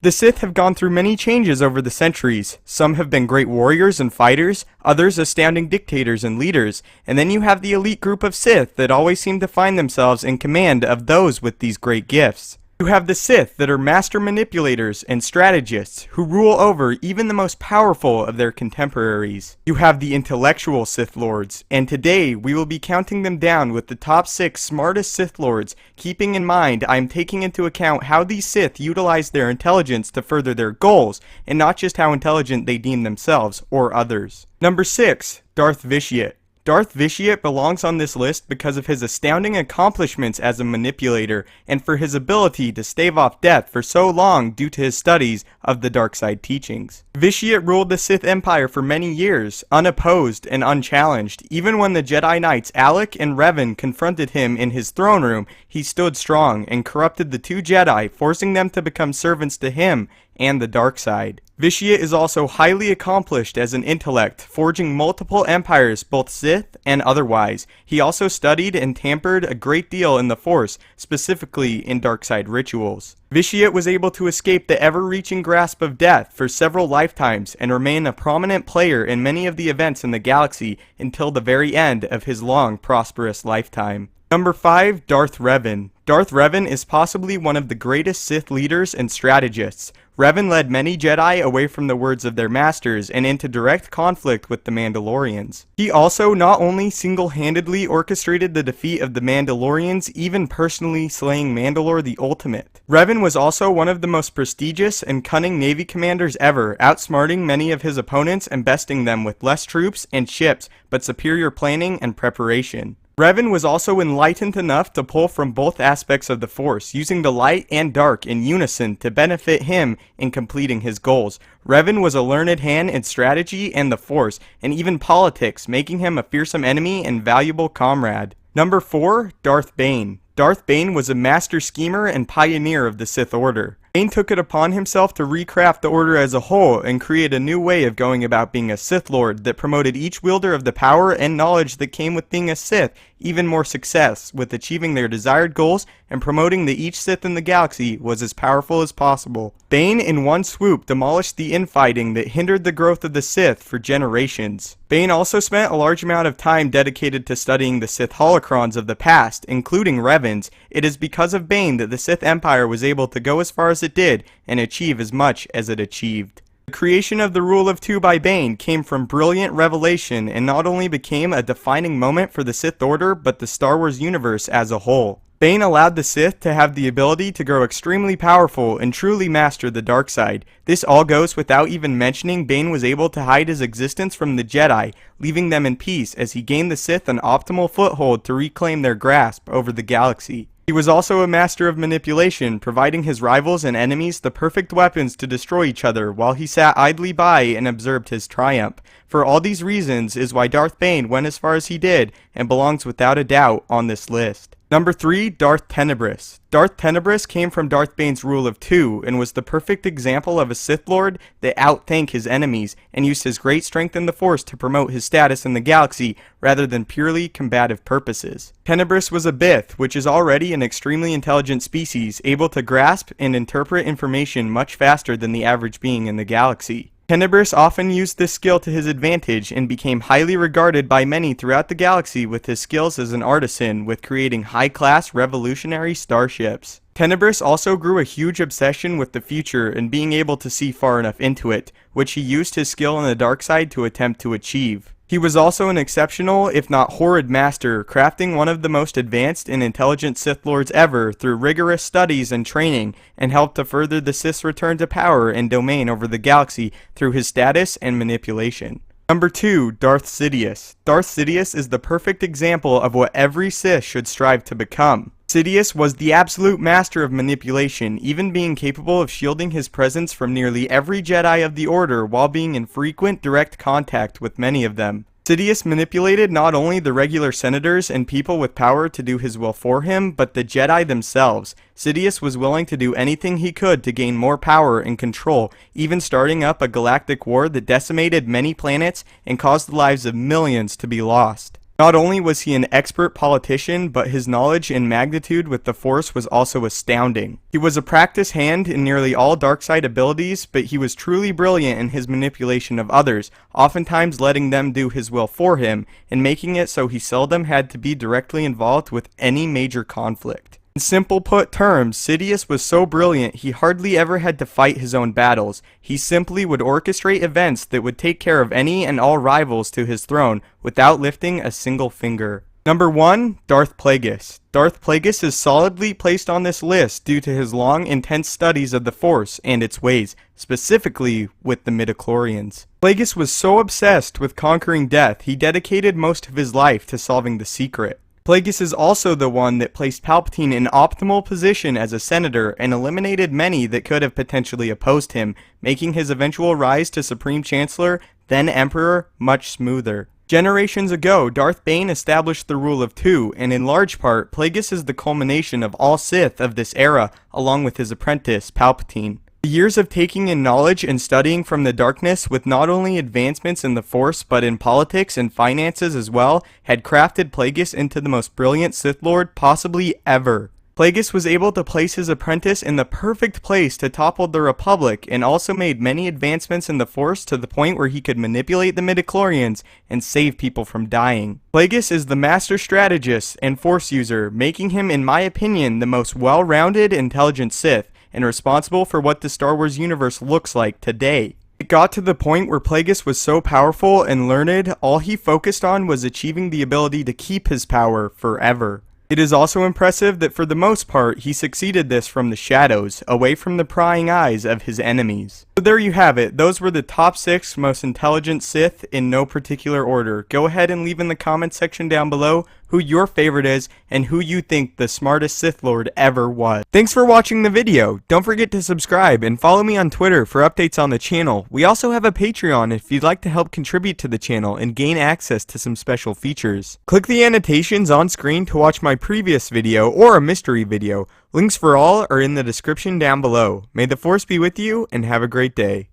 The Sith have gone through many changes over the centuries. Some have been great warriors and fighters, others astounding dictators and leaders, and then you have the elite group of Sith that always seem to find themselves in command of those with these great gifts. You have the Sith that are master manipulators and strategists who rule over even the most powerful of their contemporaries. You have the intellectual Sith Lords, and today we will be counting them down with the top 6 smartest Sith Lords, keeping in mind I am taking into account how these Sith utilize their intelligence to further their goals, and not just how intelligent they deem themselves or others. Number 6. Darth Vitiated. Darth Vitiated belongs on this list because of his astounding accomplishments as a manipulator and for his ability to stave off death for so long due to his studies of the dark side teachings. Vitiated ruled the Sith Empire for many years, unopposed and unchallenged. Even when the Jedi Knights Alec and Revan confronted him in his throne room, he stood strong and corrupted the 2 Jedi, forcing them to become servants to him and the dark side. Vitiated is also highly accomplished as an intellect, forging multiple empires, both Sith and otherwise. He also studied and tampered a great deal in the Force, specifically in dark side rituals. Vitiated was able to escape the ever-reaching grasp of death for several lifetimes and remain a prominent player in many of the events in the galaxy until the very end of his long, prosperous lifetime. Number 5. Darth Revan. Darth Revan is possibly one of the greatest Sith leaders and strategists. Revan led many Jedi away from the words of their masters and into direct conflict with the Mandalorians. He also not only single-handedly orchestrated the defeat of the Mandalorians, even personally slaying Mandalore the Ultimate. Revan was also one of the most prestigious and cunning Navy commanders ever, outsmarting many of his opponents and besting them with less troops and ships, but superior planning and preparation. Revan was also enlightened enough to pull from both aspects of the Force, using the light and dark in unison to benefit him in completing his goals. Revan was a learned hand in strategy and the Force, and even politics, making him a fearsome enemy and valuable comrade. Number 4. Darth Bane. Darth Bane was a master schemer and pioneer of the Sith Order. Bane took it upon himself to recraft the Order as a whole and create a new way of going about being a Sith Lord that promoted each wielder of the power and knowledge that came with being a Sith even more success with achieving their desired goals and promoting that each Sith in the galaxy was as powerful as possible. Bane in one swoop demolished the infighting that hindered the growth of the Sith for generations. Bane also spent a large amount of time dedicated to studying the Sith holocrons of the past, including Revan's. It is because of Bane that the Sith Empire was able to go as far as it did and achieve as much as it achieved. The creation of the Rule of Two by Bane came from brilliant revelation and not only became a defining moment for the Sith Order, but the Star Wars universe as a whole. Bane allowed the Sith to have the ability to grow extremely powerful and truly master the dark side. This all goes without even mentioning Bane was able to hide his existence from the Jedi, leaving them in peace as he gained the Sith an optimal foothold to reclaim their grasp over the galaxy. He was also a master of manipulation, providing his rivals and enemies the perfect weapons to destroy each other while he sat idly by and observed his triumph. For all these reasons is why Darth Bane went as far as he did and belongs without a doubt on this list. Number 3. Darth Tenebris. Darth Tenebris came from Darth Bane's Rule of Two and was the perfect example of a Sith Lord that outthanked his enemies and used his great strength in the Force to promote his status in the galaxy rather than purely combative purposes. Tenebris was a Bith, which is already an extremely intelligent species, able to grasp and interpret information much faster than the average being in the galaxy. Tenebris often used this skill to his advantage and became highly regarded by many throughout the galaxy with his skills as an artisan with creating high-class revolutionary starships. Tenebris also grew a huge obsession with the future and being able to see far enough into it, which he used his skill on the dark side to attempt to achieve. He was also an exceptional, if not horrid master, crafting one of the most advanced and intelligent Sith Lords ever through rigorous studies and training, and helped to further the Sith's return to power and domain over the galaxy through his status and manipulation. Number 2. Darth Sidious. Darth Sidious is the perfect example of what every Sith should strive to become. Sidious was the absolute master of manipulation, even being capable of shielding his presence from nearly every Jedi of the Order while being in frequent direct contact with many of them. Sidious manipulated not only the regular senators and people with power to do his will for him, but the Jedi themselves. Sidious was willing to do anything he could to gain more power and control, even starting up a galactic war that decimated many planets and caused the lives of millions to be lost. Not only was he an expert politician, but his knowledge and magnitude with the Force was also astounding. He was a practiced hand in nearly all dark side abilities, but he was truly brilliant in his manipulation of others, oftentimes letting them do his will for him, and making it so he seldom had to be directly involved with any major conflict. In simple put terms, Sidious was so brilliant he hardly ever had to fight his own battles. He simply would orchestrate events that would take care of any and all rivals to his throne without lifting a single finger. Number 1. Darth Plagueis. Darth Plagueis is solidly placed on this list due to his long, intense studies of the Force and its ways, specifically with the midichlorians. Plagueis was so obsessed with conquering death, he dedicated most of his life to solving the secret. Plagueis is also the one that placed Palpatine in optimal position as a senator and eliminated many that could have potentially opposed him, making his eventual rise to Supreme Chancellor, then Emperor, much smoother. Generations ago, Darth Bane established the rule of two, and in large part, Plagueis is the culmination of all Sith of this era, along with his apprentice, Palpatine. The years of taking in knowledge and studying from the darkness with not only advancements in the Force but in politics and finances as well had crafted Plagueis into the most brilliant Sith Lord possibly ever. Plagueis was able to place his apprentice in the perfect place to topple the Republic and also made many advancements in the Force to the point where he could manipulate the midichlorians and save people from dying. Plagueis is the master strategist and Force user, making him in my opinion the most well-rounded, intelligent Sith, and responsible for what the Star Wars universe looks like today. It got to the point where Plagueis was so powerful and learned, all he focused on was achieving the ability to keep his power forever. It is also impressive that for the most part, he succeeded this from the shadows, away from the prying eyes of his enemies. So there you have it, those were the top 6 most intelligent Sith in no particular order. Go ahead and leave in the comments section down below who your favorite is and who you think the smartest Sith Lord ever was. Thanks for watching the video. Don't forget to subscribe and follow me on Twitter for updates on the channel. We also have a Patreon if you'd like to help contribute to the channel and gain access to some special features. Click the annotations on screen to watch my previous video or a mystery video. Links for all are in the description down below. May the Force be with you and have a great day.